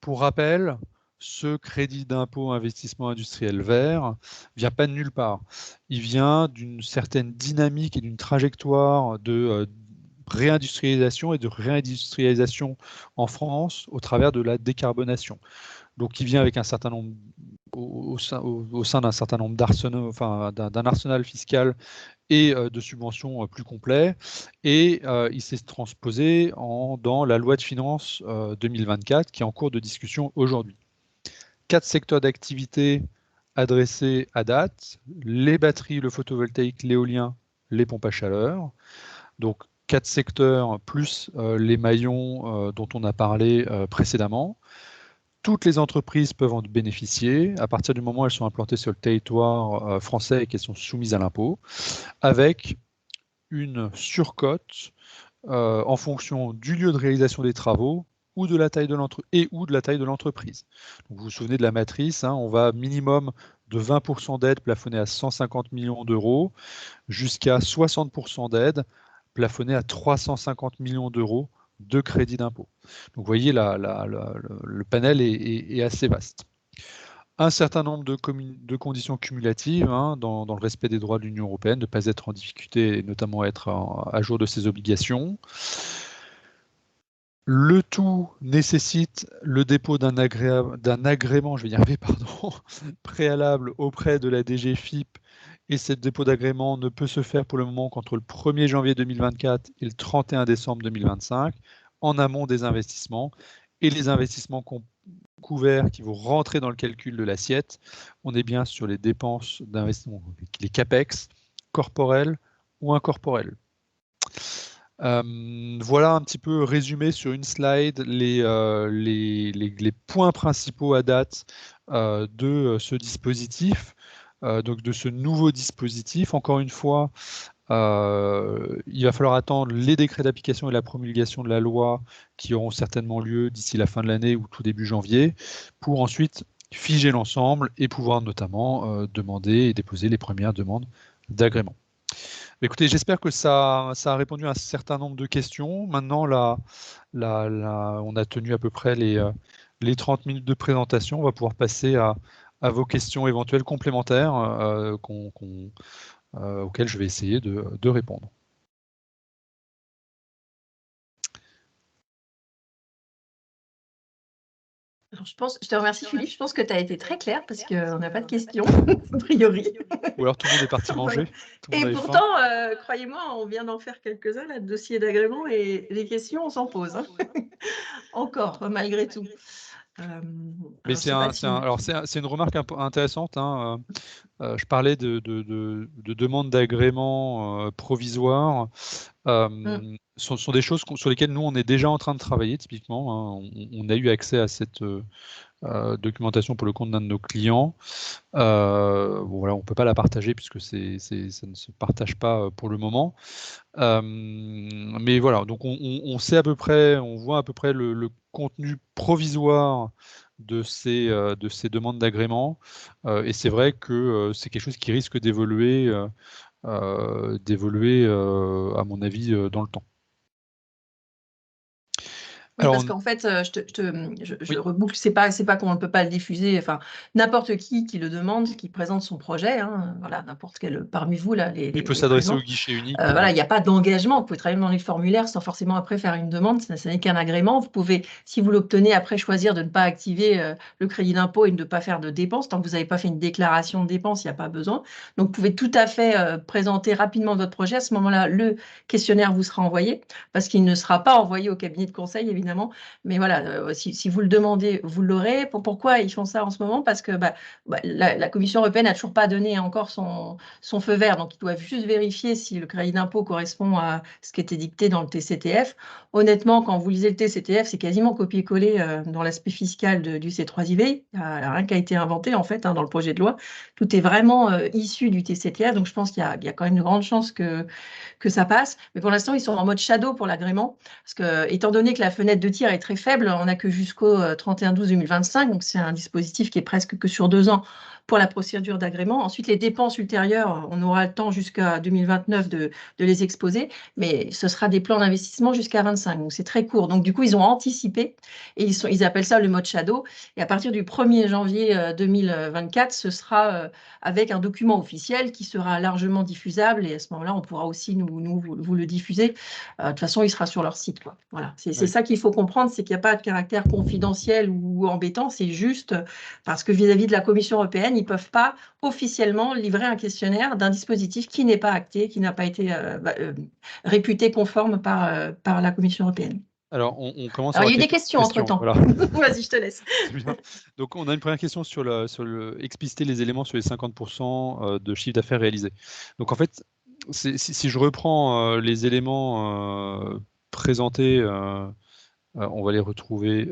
pour rappel, ce crédit d'impôt investissement industriel vert vient pas de nulle part. Il vient d'une certaine dynamique et d'une trajectoire de réindustrialisation et de réindustrialisation en France au travers de la décarbonation. Donc, il vient avec un certain nombre au sein d'un certain nombre d'arsenaux, enfin d'un arsenal fiscal et de subventions plus complet, et il s'est transposé dans la loi de finances 2024 qui est en cours de discussion aujourd'hui. 4 secteurs d'activité adressés à date: les batteries, le photovoltaïque, l'éolien, les pompes à chaleur. Donc 4 secteurs plus les maillons dont on a parlé précédemment. Toutes les entreprises peuvent en bénéficier à partir du moment où elles sont implantées sur le territoire français et qu'elles sont soumises à l'impôt, avec une surcote en fonction du lieu de réalisation des travaux ou de la taille de l'entreprise. Vous vous souvenez de la matrice, on va minimum de 20% d'aide plafonnée à 150 millions d'euros jusqu'à 60% d'aide plafonnée à 350 millions d'euros de crédit d'impôt. Donc vous voyez, le panel est assez vaste. un certain nombre de conditions cumulatives hein, dans le respect des droits de l'Union européenne, ne pas être en difficulté et notamment être à jour de ses obligations. Le tout nécessite le dépôt d'un agrément, je vais y arriver, pardon, préalable auprès de la DGFiP, et ce dépôt d'agrément ne peut se faire pour le moment qu'entre le 1er janvier 2024 et le 31 décembre 2025, en amont des investissements. Et les investissements couverts qui vont rentrer dans le calcul de l'assiette, on est bien sur les dépenses d'investissement, les CAPEX, corporelles ou incorporelles. Voilà un petit peu résumé sur une slide les points principaux à date de ce dispositif, donc de ce nouveau dispositif. Encore une fois, il va falloir attendre les décrets d'application et la promulgation de la loi qui auront certainement lieu d'ici la fin de l'année ou tout début janvier, pour ensuite figer l'ensemble et pouvoir notamment demander et déposer les premières demandes d'agrément. Écoutez, j'espère que ça a répondu à un certain nombre de questions. Maintenant, on a tenu à peu près les 30 minutes de présentation. On va pouvoir passer à vos questions éventuelles complémentaires auxquelles je vais essayer de répondre. Alors, je te remercie Philippe, je pense que tu as été très clair parce qu'on n'a pas de questions, a priori. Ou alors tout le monde est parti manger. Et pourtant, croyez-moi, on vient d'en faire quelques-uns, là, de dossiers d'agrément, et les questions, on s'en pose. Hein. Encore, malgré tout. Mais c'est une remarque intéressante. Hein. Je parlais de demande d'agrément provisoire. Sont des choses sur lesquelles nous, on est déjà en train de travailler, typiquement. Hein. On a eu accès à cette documentation pour le compte d'un de nos clients. Voilà, on ne peut pas la partager puisque ça ne se partage pas pour le moment. Mais voilà, donc on sait à peu près, on voit à peu près le contenu provisoire de ces demandes d'agrément. Et c'est vrai que c'est quelque chose qui risque d'évoluer, à mon avis, dans le temps. Oui, parce qu'en fait, je reboucle, c'est pas qu'on ne peut pas le diffuser, enfin, n'importe qui le demande, qui présente son projet, hein, voilà, n'importe quel parmi vous, là, il peut s'adresser au guichet unique. Voilà, il n'y a pas d'engagement, vous pouvez travailler dans les formulaires sans forcément après faire une demande, ça n'est qu'un agrément, vous pouvez, si vous l'obtenez, après choisir de ne pas activer le crédit d'impôt et de ne pas faire de dépenses, tant que vous n'avez pas fait une déclaration de dépenses, il n'y a pas besoin, donc vous pouvez tout à fait présenter rapidement votre projet, à ce moment-là, le questionnaire vous sera envoyé, parce qu'il ne sera pas envoyé au cabinet de conseil, évidemment. Mais voilà, si vous le demandez, vous l'aurez. Pourquoi ils font ça en ce moment? Parce que la Commission européenne n'a toujours pas donné encore son feu vert, donc ils doivent juste vérifier si le crédit d'impôt correspond à ce qui était dicté dans le TCTF. Honnêtement, quand vous lisez le TCTF, c'est quasiment copié-collé dans l'aspect fiscal du C3IV. Il n'y a rien qui a été inventé en fait dans le projet de loi. Tout est vraiment issu du TCTF, donc je pense qu'il y a quand même une grande chance que ça passe. Mais pour l'instant, ils sont en mode shadow pour l'agrément, parce que étant donné que la fenêtre de tir est très faible, on n'a que jusqu'au 31/12/2025, donc c'est un dispositif qui est presque que sur 2 ans pour la procédure d'agrément. Ensuite, les dépenses ultérieures, on aura le temps jusqu'à 2029 de les exposer, mais ce sera des plans d'investissement jusqu'à 25, donc c'est très court. Donc du coup, ils ont anticipé et ils appellent ça le mode shadow. Et à partir du 1er janvier 2024, ce sera avec un document officiel qui sera largement diffusable, et à ce moment-là, on pourra aussi vous le diffuser. De toute façon, il sera sur leur site, quoi. Voilà, c'est ça qu'il faut comprendre, c'est qu'il n'y a pas de caractère confidentiel ou embêtant, c'est juste parce que vis-à-vis de la Commission européenne, ils ne peuvent pas officiellement livrer un questionnaire d'un dispositif qui n'est pas acté, qui n'a pas été réputé conforme par la Commission européenne. Alors, on commence Alors, il y a eu des questions entre-temps. Voilà. Vas-y, je te laisse. Donc, on a une première question sur expliciter les éléments sur les 50% de chiffre d'affaires réalisé. Donc, en fait, si je reprends les éléments présentés, on va les retrouver.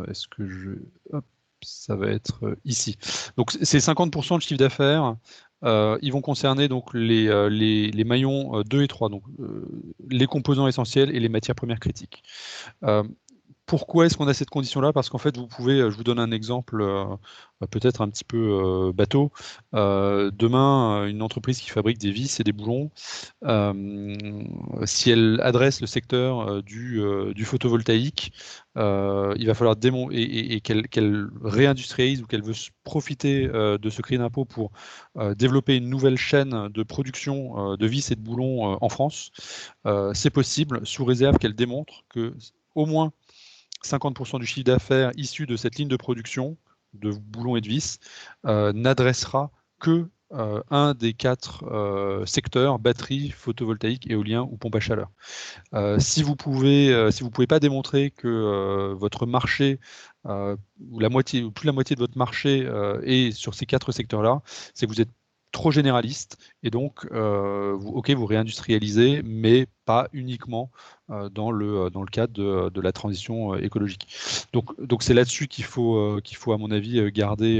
Est-ce que hop, ça va être ici. Donc, ces 50% de chiffre d'affaires, ils vont concerner donc les maillons 2 et 3, donc les composants essentiels et les matières premières critiques. Pourquoi est-ce qu'on a cette condition-là? Parce qu'en fait, vous pouvez, je vous donne un exemple peut-être un petit peu bateau. Demain, une entreprise qui fabrique des vis et des boulons, si elle adresse le secteur du photovoltaïque, il va falloir et qu'elle réindustrialise ou qu'elle veut profiter de ce crédit d'impôt pour développer une nouvelle chaîne de production de vis et de boulons en France. C'est possible, sous réserve qu'elle démontre que au moins 50% du chiffre d'affaires issu de cette ligne de production de boulons et de vis n'adressera que un des 4 secteurs: batterie, photovoltaïque, éolien ou pompe à chaleur. Si vous pouvez pas démontrer que votre marché ou la moitié ou plus de la moitié de votre marché est sur ces 4 secteurs-là, c'est que vous êtes trop généraliste et donc vous réindustrialisez, mais pas uniquement dans le cadre de la transition écologique. Donc c'est là-dessus qu'il faut à mon avis regarder.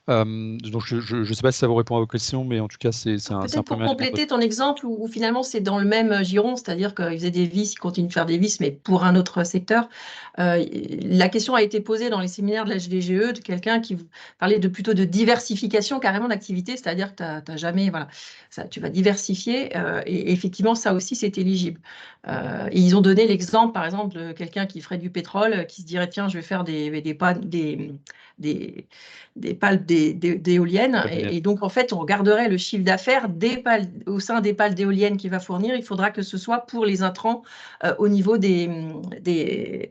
Donc je ne sais pas si ça vous répond à vos questions, mais en tout cas, c'est un Peut-être pour premier élément. compléter ton exemple, où finalement c'est dans le même giron, c'est-à-dire qu'ils faisaient des vis, ils continuent de faire des vis, mais pour un autre secteur. La question a été posée dans les séminaires de la GDGE de quelqu'un qui parlait plutôt de diversification carrément d'activité, c'est-à-dire que tu n'as jamais, voilà, ça, tu vas diversifier, et effectivement, ça aussi, c'est éligible. Et ils ont donné l'exemple, par exemple, de quelqu'un qui ferait du pétrole, qui se dirait, tiens, je vais faire des pales d'éoliennes. Et donc, en fait, on regarderait le chiffre d'affaires au sein des pales d'éoliennes qu'il va fournir. Il faudra que ce soit pour les intrants au niveau des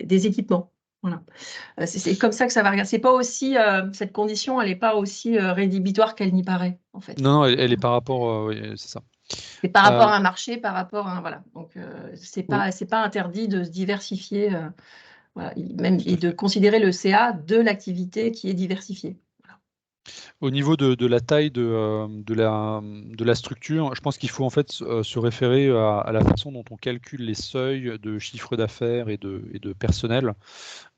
équipements. Voilà. C'est comme ça que ça va regarder. C'est pas aussi, cette condition, elle n'est pas aussi rédhibitoire qu'elle n'y paraît, en fait. Non, elle est par rapport, oui, c'est ça. C'est par rapport à un marché, par rapport à voilà. Donc, c'est Au, pas interdit de se diversifier, voilà, même, tout et à de fait. considérer le CA de l'activité qui est diversifiée. Au niveau de la taille de la structure, je pense qu'il faut en fait se référer à la façon dont on calcule les seuils de chiffre d'affaires et de personnel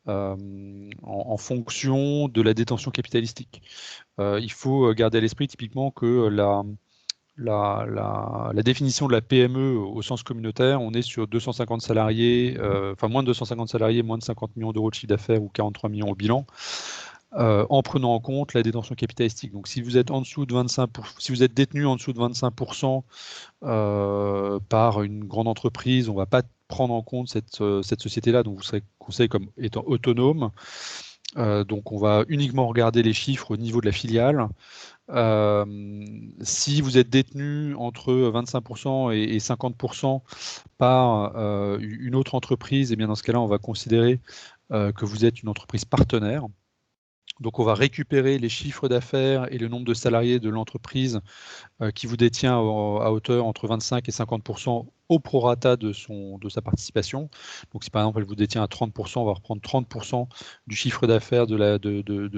en fonction de la détention capitalistique. Il faut garder à l'esprit typiquement que la définition de la PME au sens communautaire, on est sur 250 salariés, enfin moins de 250 salariés, moins de 50 millions d'euros de chiffre d'affaires ou 43 millions au bilan, en prenant en compte la détention capitalistique. Donc si vous êtes en dessous de 25%, si vous êtes détenu en dessous de 25% par une grande entreprise, on ne va pas prendre en compte cette société-là, donc vous serez considéré comme étant autonome. Donc on va uniquement regarder les chiffres au niveau de la filiale. Si vous êtes détenu entre 25% et 50% par une autre entreprise, et bien dans ce cas-là, on va considérer que vous êtes une entreprise partenaire. Donc on va récupérer les chiffres d'affaires et le nombre de salariés de l'entreprise qui vous détient à hauteur entre 25 et 50% au prorata de sa participation. Donc si par exemple elle vous détient à 30%, on va reprendre 30% du chiffre d'affaires de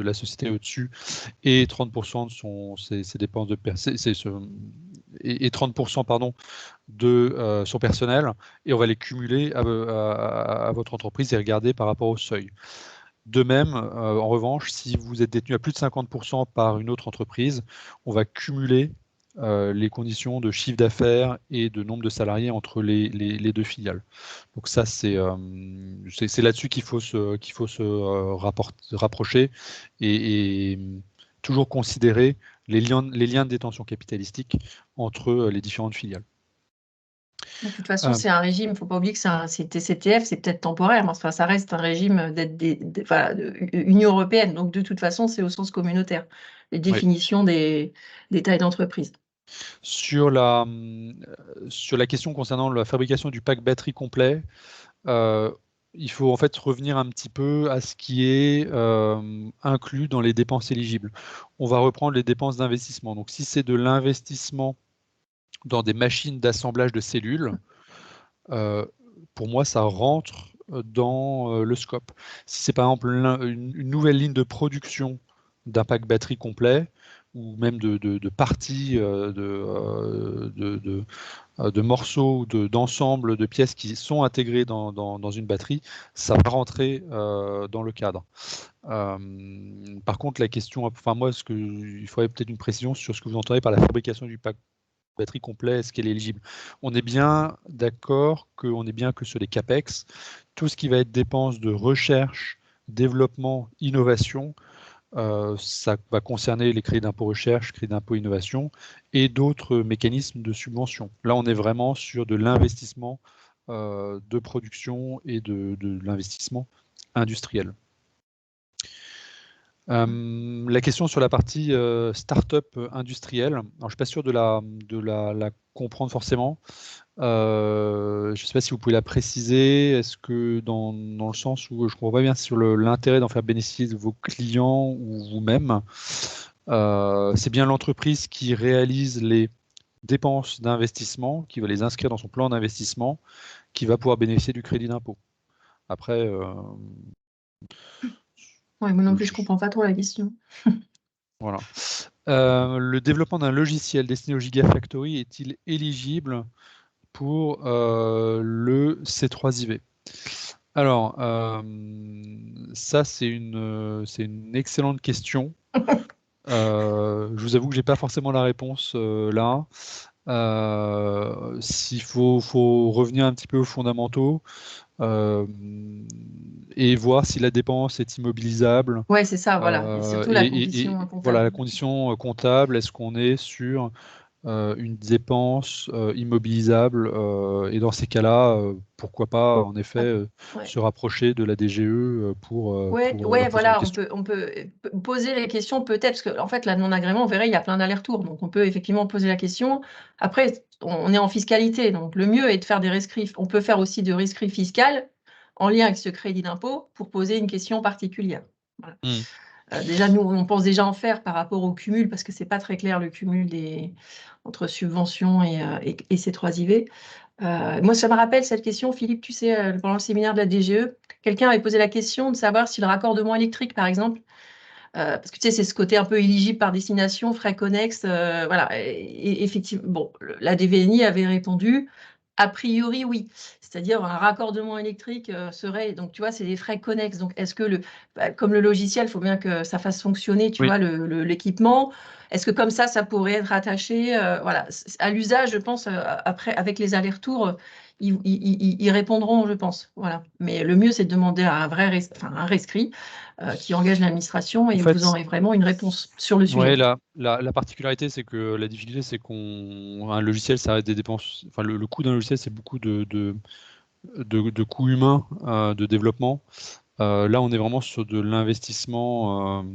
la société au-dessus et 30% de ses dépenses et 30% pardon, de son personnel, et on va les cumuler à votre entreprise et regarder par rapport au seuil. De même, en revanche, si vous êtes détenu à plus de 50% par une autre entreprise, on va cumuler les conditions de chiffre d'affaires et de nombre de salariés entre les deux filiales. Donc ça, c'est là-dessus qu'il faut se rapprocher et toujours considérer les liens de détention capitalistique entre les différentes filiales. De toute façon, c'est un régime, il ne faut pas oublier que c'est TCTF, c'est peut-être temporaire, mais enfin, ça reste un régime voilà, Union européenne. Donc, de toute façon, c'est au sens communautaire, les définitions des tailles d'entreprise. Sur la question concernant la fabrication du pack batterie complet, il faut en fait revenir un petit peu à ce qui est inclus dans les dépenses éligibles. On va reprendre les dépenses d'investissement. Donc, si c'est de l'investissement dans des machines d'assemblage de cellules, pour moi, ça rentre dans le scope. Si c'est par exemple une nouvelle ligne de production d'un pack batterie complet, ou même de parties de morceaux ou d'ensembles de pièces qui sont intégrées dans une batterie, ça va rentrer dans le cadre. Par contre, la question, enfin moi, il faudrait peut-être une précision sur ce que vous entendez par la fabrication du pack batterie complet, est-ce qu'elle est éligible? On est bien d'accord qu'on est bien que sur les CAPEX, tout ce qui va être dépenses de recherche, développement, innovation, ça va concerner les crédits d'impôt recherche, crédits d'impôt innovation et d'autres mécanismes de subvention. Là, on est vraiment sur de l'investissement de production et de l'investissement industriel. La question sur la partie start-up industrielle, alors, je ne suis pas sûr de la comprendre forcément. Je ne sais pas si vous pouvez la préciser. Est-ce que dans le sens où je ne comprends pas bien sur l'intérêt d'en faire bénéficier de vos clients ou vous-même, c'est bien l'entreprise qui réalise les dépenses d'investissement, qui va les inscrire dans son plan d'investissement, qui va pouvoir bénéficier du crédit d'impôt. Après, Ouais, moi non plus, je ne comprends pas trop la question. voilà. Le développement d'un logiciel destiné au Gigafactory est-il éligible pour le C3IV? Alors, ça, c'est une excellente question. Je vous avoue que je n'ai pas forcément la réponse là. S'il faut revenir un petit peu aux fondamentaux et voir si la dépense est immobilisable. Ouais, c'est ça, voilà. Et surtout la condition Voilà, la comptable. condition comptable, est-ce qu'on est sur une dépense immobilisable et dans ces cas-là, pourquoi pas en effet Ouais. se rapprocher de la DGE pour Ouais, leur poser une voilà, question. on peut poser les questions peut-être, parce que en fait, la non-agrément, on verrait, il y a plein d'allers-retours, donc on peut effectivement poser la question. Après, on est en fiscalité, donc le mieux est de faire des rescrits. On peut faire aussi de rescrits fiscal en lien avec ce crédit d'impôt pour poser une question particulière. Voilà. Hmm. Déjà, nous, on pense déjà en faire par rapport au cumul, parce que c'est pas très clair le cumul entre subventions et ces 3 IV. Moi, ça me rappelle cette question, Philippe, tu sais, pendant le séminaire de la DGE, quelqu'un avait posé la question de savoir si le raccordement électrique, par exemple, parce que tu sais, c'est ce côté un peu éligible par destination, frais connexes, voilà. Et effectivement, bon, la DVNI avait répondu, a priori, oui. C'est-à-dire un raccordement électrique serait, donc tu vois, c'est des frais connexes. Donc, est-ce que comme le logiciel, il faut bien que ça fasse fonctionner, tu Oui, vois, l'équipement. Est-ce que comme ça pourrait être attaché, voilà, à l'usage, je pense, après, avec les allers-retours, ils répondront, je pense. Voilà. Mais le mieux, c'est de demander à un rescrit qui engage l'administration en et vous fait, aurez vraiment une réponse sur le ouais, sujet. la particularité, c'est que la difficulté, c'est qu'un logiciel, ça reste des dépenses. Enfin, le coût d'un logiciel, c'est beaucoup de coûts humains de développement. Là, on est vraiment sur de l'investissement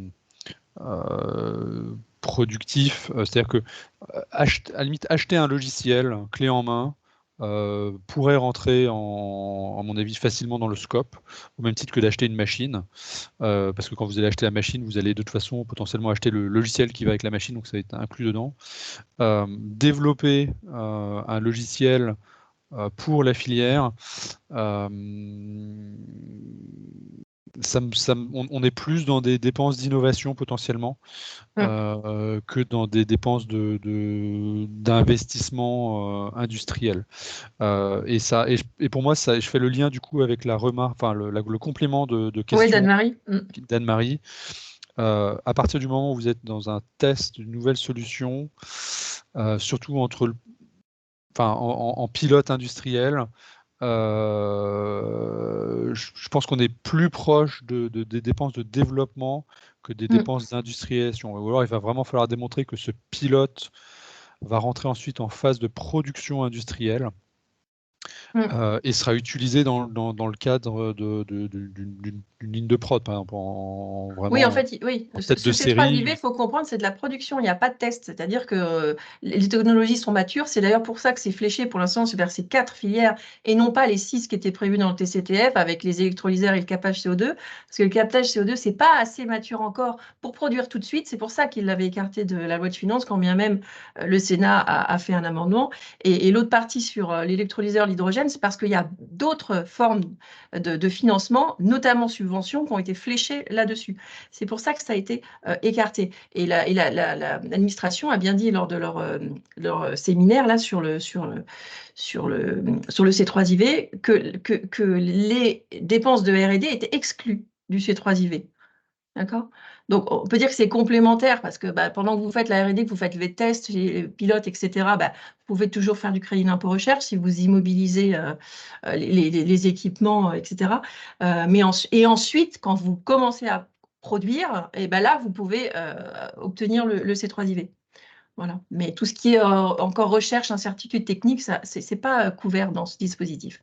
productif. C'est-à-dire que à la limite, acheter un logiciel clé en main pourrait rentrer, à mon avis, facilement dans le scope, au même titre que d'acheter une machine. Parce que quand vous allez acheter la machine, vous allez de toute façon potentiellement acheter le logiciel qui va avec la machine, donc ça va être inclus dedans. Développer un logiciel pour la filière, euh, on est plus dans des dépenses d'innovation potentiellement que dans des dépenses d'investissement industriel. Et pour moi, je fais le lien du coup avec la remarque, enfin le complément de Oui, question d'Anne-Marie. d'Anne-Marie. À partir du moment où vous êtes dans un test d'une nouvelle solution, surtout en pilote industriel, je pense qu'on est plus proche des dépenses de développement que des dépenses d'industrialisation. Ou alors il va vraiment falloir démontrer que ce pilote va rentrer ensuite en phase de production industrielle et sera utilisé dans le cadre d'une ligne de prod, par exemple, Oui, en vraiment fait, oui. en tête Ce de C3IV, il série. faut comprendre, c'est de la production, il n'y a pas de test. C'est-à-dire que les technologies sont matures. C'est d'ailleurs pour ça que c'est fléché pour l'instant vers ces 4 filières et non pas les 6 qui étaient prévus dans le TCTF avec les électrolyseurs et le captage CO2. Parce que le captage CO2, c'est pas assez mature encore pour produire tout de suite. C'est pour ça qu'il l'avait écarté de la loi de finances, quand bien même le Sénat a fait un amendement. Et l'autre partie sur l'électrolyseur, l'hydrogène, c'est parce qu'il y a d'autres formes de financement, notamment subventions, qui ont été fléchées là-dessus. C'est pour ça que ça a été écarté. Et l'administration a bien dit lors de leur séminaire là, sur le C3IV que les dépenses de R&D étaient exclues du C3IV. D'accord? Donc, on peut dire que c'est complémentaire parce que pendant que vous faites la R&D, que vous faites les tests, les pilotes, etc., vous pouvez toujours faire du crédit d'impôt recherche si vous immobilisez les équipements, etc. Et ensuite, quand vous commencez à produire, et là, vous pouvez obtenir le C3IV. Voilà. Mais tout ce qui est encore recherche, incertitude technique, ça, c'est pas couvert dans ce dispositif.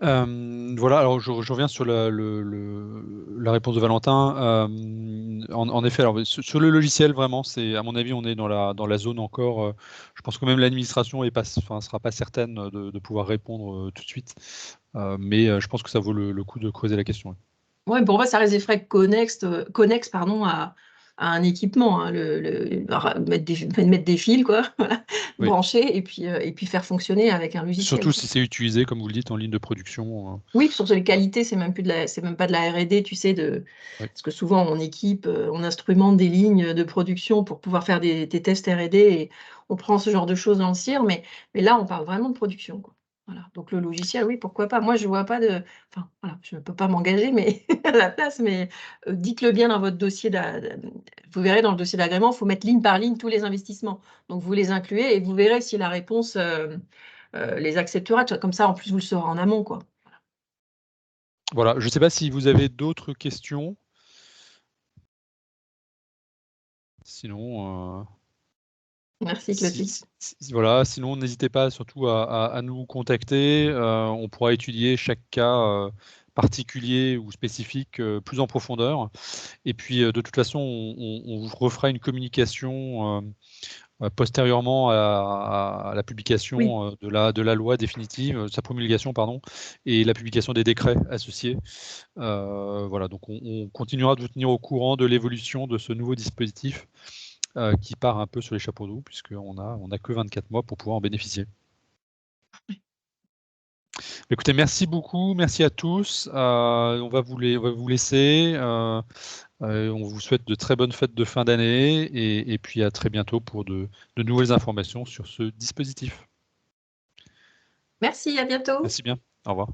Voilà, alors je reviens sur la réponse de Valentin. En effet, alors, sur le logiciel, vraiment, à mon avis, on est dans la zone encore. Je pense que même l'administration sera pas certaine de pouvoir répondre tout de suite. Mais je pense que ça vaut le coup de creuser la question. Ouais, pour moi, ça reste des frais connexes pardon, à un équipement. Hein, mettre des fils, quoi, voilà, Oui. brancher et puis faire fonctionner avec un logiciel. Surtout si c'est utilisé, comme vous le dites, en ligne de production. Oui, sur les qualités, c'est même pas de la R&D, tu sais, Oui. parce que souvent on équipe, on instrumente des lignes de production pour pouvoir faire des tests R&D et on prend ce genre de choses dans le CIR, mais là on parle vraiment de production, quoi. Voilà. Donc le logiciel, oui, pourquoi pas. Moi, je vois pas de, enfin voilà, je ne peux pas m'engager, mais à la place, mais dites-le bien dans votre dossier. Vous verrez dans le dossier d'agrément, il faut mettre ligne par ligne tous les investissements. Donc vous les incluez et vous verrez si la réponse les acceptera. Comme ça, en plus, vous le saurez en amont, quoi. Voilà, je ne sais pas si vous avez d'autres questions. Sinon, Merci, Clotilde. voilà, sinon n'hésitez pas surtout à nous contacter. On pourra étudier chaque cas particulier ou spécifique plus en profondeur. Et puis de toute façon, on vous refera une communication postérieurement à la Oui. publication de la loi définitive, sa promulgation, pardon, et la publication des décrets associés. Voilà, donc on continuera de vous tenir au courant de l'évolution de ce nouveau dispositif qui part un peu sur les chapeaux de roue, puisqu'on a que 24 mois pour pouvoir en bénéficier. Écoutez, merci beaucoup, merci à tous. On va vous laisser. On vous souhaite de très bonnes fêtes de fin d'année et puis à très bientôt pour de nouvelles informations sur ce dispositif. Merci, à bientôt. Merci bien. Au revoir.